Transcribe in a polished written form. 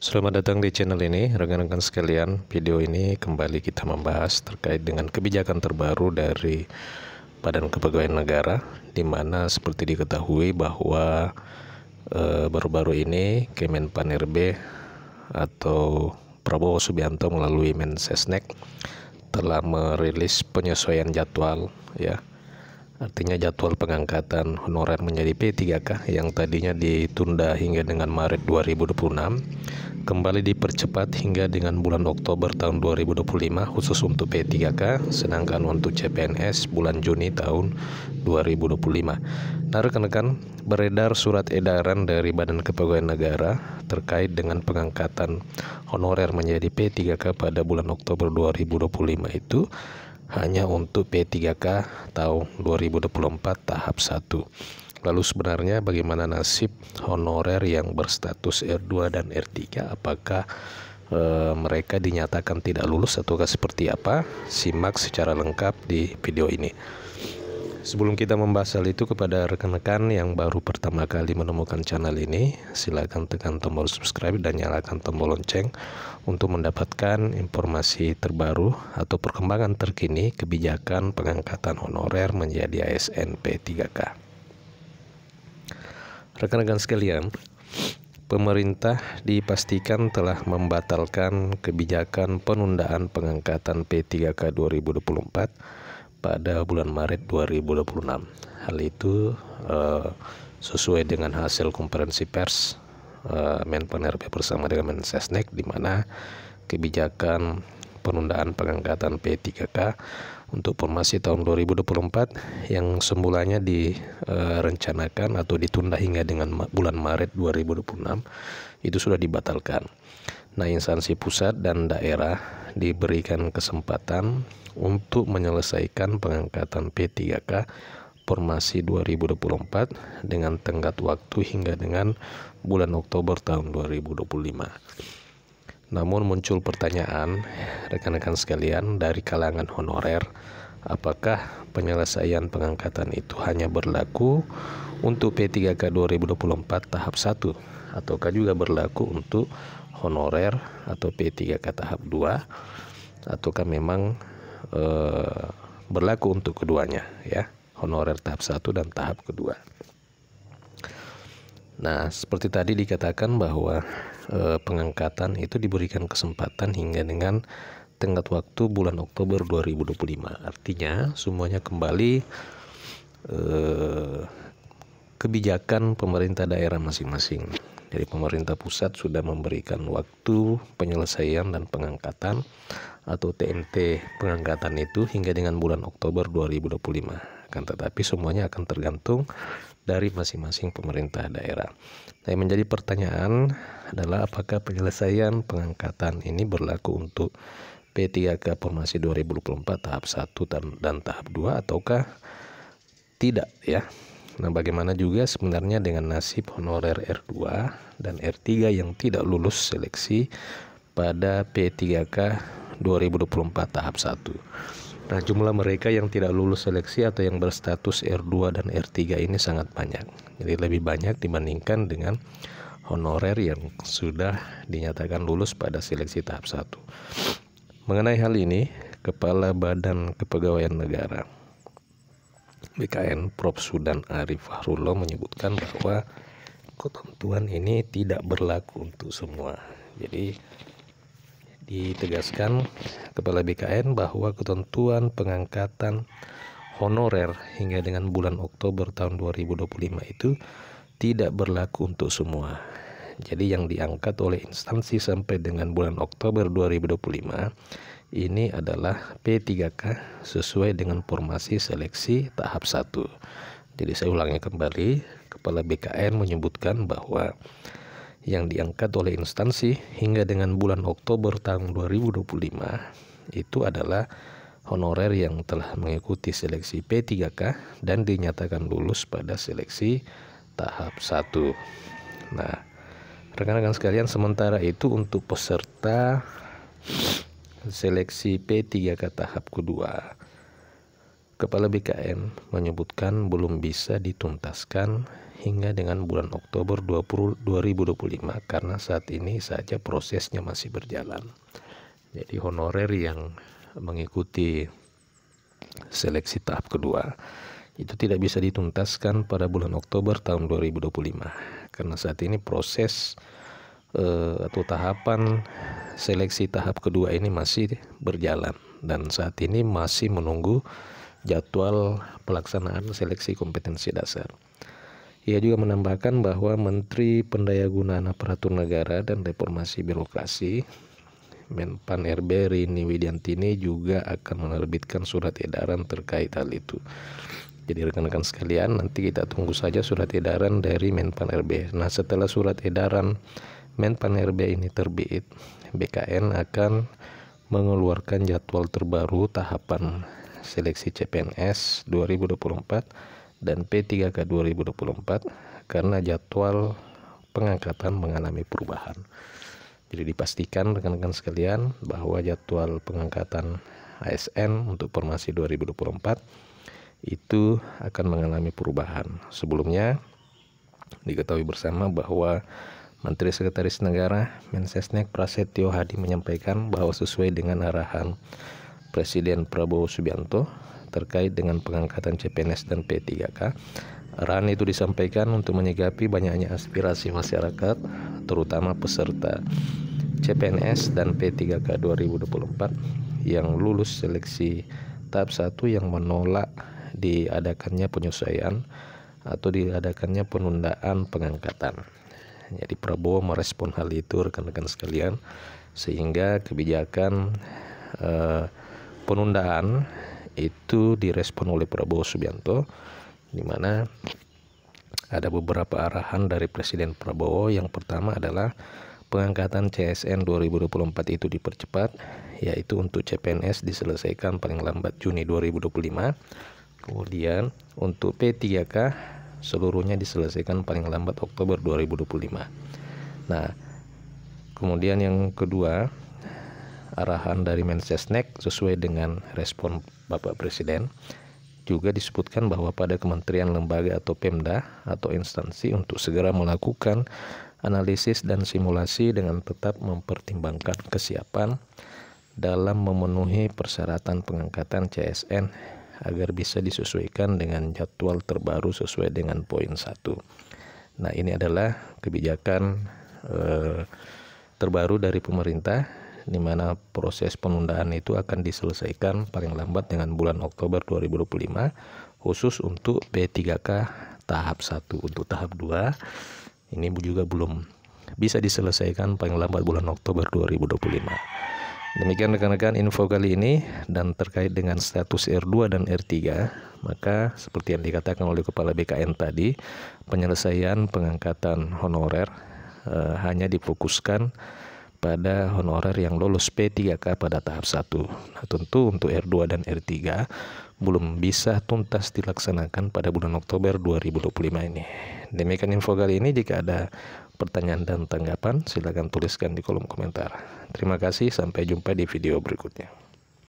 Selamat datang di channel ini, rekan-rekan sekalian. Video ini kembali kita membahas terkait dengan kebijakan terbaru dari Badan Kepegawaian Negara, di mana seperti diketahui bahwa baru-baru ini Kemenpan-RB atau Prabowo Subianto melalui Mensesnek telah merilis penyesuaian jadwal, ya. Artinya jadwal pengangkatan honorer menjadi P3K yang tadinya ditunda hingga dengan Maret 2026 kembali dipercepat hingga dengan bulan Oktober tahun 2025 khusus untuk P3K, sedangkan untuk CPNS bulan Juni tahun 2025. Nah, rekan-rekan, beredar surat edaran dari Badan Kepegawaian Negara terkait dengan pengangkatan honorer menjadi P3K pada bulan Oktober 2025 itu hanya untuk P3K tahun 2024 tahap 1. Lalu sebenarnya bagaimana nasib honorer yang berstatus R2 dan R3? Apakah mereka dinyatakan tidak lulus ataukah seperti apa? Simak secara lengkap di video ini. Sebelum kita membahas hal itu, kepada rekan-rekan yang baru pertama kali menemukan channel ini, silakan tekan tombol subscribe dan nyalakan tombol lonceng untuk mendapatkan informasi terbaru atau perkembangan terkini kebijakan pengangkatan honorer menjadi ASN P3K. Rekan-rekan sekalian, pemerintah dipastikan telah membatalkan kebijakan penundaan pengangkatan P3K 2024 pada bulan Maret 2026. Hal itu sesuai dengan hasil konferensi pers Menpan-RB bersama dengan Mensesnek, di mana kebijakan penundaan pengangkatan P3K untuk formasi tahun 2024 yang semulanya direncanakan atau ditunda hingga dengan bulan Maret 2026 itu sudah dibatalkan. Nah, instansi pusat dan daerah diberikan kesempatan untuk menyelesaikan pengangkatan P3K formasi 2024 dengan tenggat waktu hingga dengan bulan Oktober tahun 2025. Namun muncul pertanyaan, rekan-rekan sekalian, dari kalangan honorer, apakah penyelesaian pengangkatan itu hanya berlaku untuk P3K 2024 tahap 1 ataukah juga berlaku untuk honorer atau P3K tahap 2, ataukah memang berlaku untuk keduanya, ya, honorer tahap 1 dan tahap kedua. Nah, seperti tadi dikatakan bahwa pengangkatan itu diberikan kesempatan hingga dengan tenggat waktu bulan Oktober 2025. Artinya semuanya kembali kebijakan pemerintah daerah masing-masing. Jadi pemerintah pusat sudah memberikan waktu penyelesaian dan pengangkatan atau TMT pengangkatan itu hingga dengan bulan Oktober 2025. Akan tetapi semuanya akan tergantung dari masing-masing pemerintah daerah. Nah, yang menjadi pertanyaan adalah apakah penyelesaian pengangkatan ini berlaku untuk P3K formasi 2024 tahap 1 dan tahap 2 ataukah tidak, ya. Nah, bagaimana juga sebenarnya dengan nasib honorer R2 dan R3 yang tidak lulus seleksi pada P3K 2024 tahap 1. Nah, jumlah mereka yang tidak lulus seleksi atau yang berstatus R2 dan R3 ini sangat banyak. Jadi lebih banyak dibandingkan dengan honorer yang sudah dinyatakan lulus pada seleksi tahap 1. Mengenai hal ini, Kepala Badan Kepegawaian Negara BKN Prof. Sudan Arif Fahrullah menyebutkan bahwa ketentuan ini tidak berlaku untuk semua. Jadi ditegaskan Kepala BKN bahwa ketentuan pengangkatan honorer hingga dengan bulan Oktober tahun 2025 itu tidak berlaku untuk semua. Jadi yang diangkat oleh instansi sampai dengan bulan Oktober 2025 ini adalah P3K sesuai dengan formasi seleksi tahap 1. Jadi saya ulangi kembali, Kepala BKN menyebutkan bahwa yang diangkat oleh instansi hingga dengan bulan Oktober tahun 2025 itu adalah honorer yang telah mengikuti seleksi P3K dan dinyatakan lulus pada seleksi tahap 1. Nah, rekan-rekan sekalian, sementara itu untuk peserta seleksi P3K tahap kedua, Kepala BKN menyebutkan belum bisa dituntaskan hingga dengan bulan Oktober 2025 karena saat ini saja prosesnya masih berjalan. Jadi honorer yang mengikuti seleksi tahap kedua itu tidak bisa dituntaskan pada bulan Oktober tahun 2025 karena saat ini proses atau tahapan seleksi tahap kedua ini masih berjalan dan saat ini masih menunggu jadwal pelaksanaan seleksi kompetensi dasar. Ia juga menambahkan bahwa Menteri Pendayagunaan Aparatur Negara dan Reformasi Birokrasi Menpan RB Rini Widiantini juga akan menerbitkan surat edaran terkait hal itu. Jadi rekan-rekan sekalian, nanti kita tunggu saja surat edaran dari Menpan RB. Nah, setelah surat edaran Menpan RB ini terbit, BKN akan mengeluarkan jadwal terbaru tahapan seleksi CPNS 2024 dan P3K 2024 karena jadwal pengangkatan mengalami perubahan. Jadi dipastikan rekan-rekan sekalian bahwa jadwal pengangkatan ASN untuk Formasi 2024 itu akan mengalami perubahan. Sebelumnya diketahui bersama bahwa Menteri Sekretaris Negara Mensesnek Prasetyo Hadi menyampaikan bahwa sesuai dengan arahan Presiden Prabowo Subianto terkait dengan pengangkatan CPNS dan P3K, arahan itu disampaikan untuk menyikapi banyaknya aspirasi masyarakat, terutama peserta CPNS dan P3K 2024 yang lulus seleksi tahap 1 yang menolak diadakannya penyesuaian atau diadakannya penundaan pengangkatan. Jadi Prabowo merespon hal itu rekan-rekan sekalian, sehingga kebijakan penundaan itu direspon oleh Prabowo Subianto, di mana ada beberapa arahan dari Presiden Prabowo. Yang pertama adalah pengangkatan CSN 2024 itu dipercepat, yaitu untuk CPNS diselesaikan paling lambat Juni 2025. Kemudian untuk P3K seluruhnya diselesaikan paling lambat Oktober 2025. Nah, kemudian yang kedua, arahan dari Mensesnek sesuai dengan respon Bapak Presiden juga disebutkan bahwa pada kementerian, lembaga atau Pemda atau instansi untuk segera melakukan analisis dan simulasi dengan tetap mempertimbangkan kesiapan dalam memenuhi persyaratan pengangkatan CSN agar bisa disesuaikan dengan jadwal terbaru sesuai dengan poin 1. Nah, ini adalah kebijakan terbaru dari pemerintah, di mana proses penundaan itu akan diselesaikan paling lambat dengan bulan Oktober 2025 khusus untuk P3K tahap 1. Untuk tahap 2 ini juga belum bisa diselesaikan paling lambat bulan Oktober 2025. Demikian rekan-rekan info kali ini, dan terkait dengan status R2 dan R3, maka seperti yang dikatakan oleh Kepala BKN tadi, penyelesaian pengangkatan honorer hanya difokuskan pada honorer yang lolos P3K pada tahap 1. Nah, tentu untuk R2 dan R3 belum bisa tuntas dilaksanakan pada bulan Oktober 2025 ini. Demikian info kali ini. Jika ada pertanyaan dan tanggapan, silakan tuliskan di kolom komentar. Terima kasih, sampai jumpa di video berikutnya.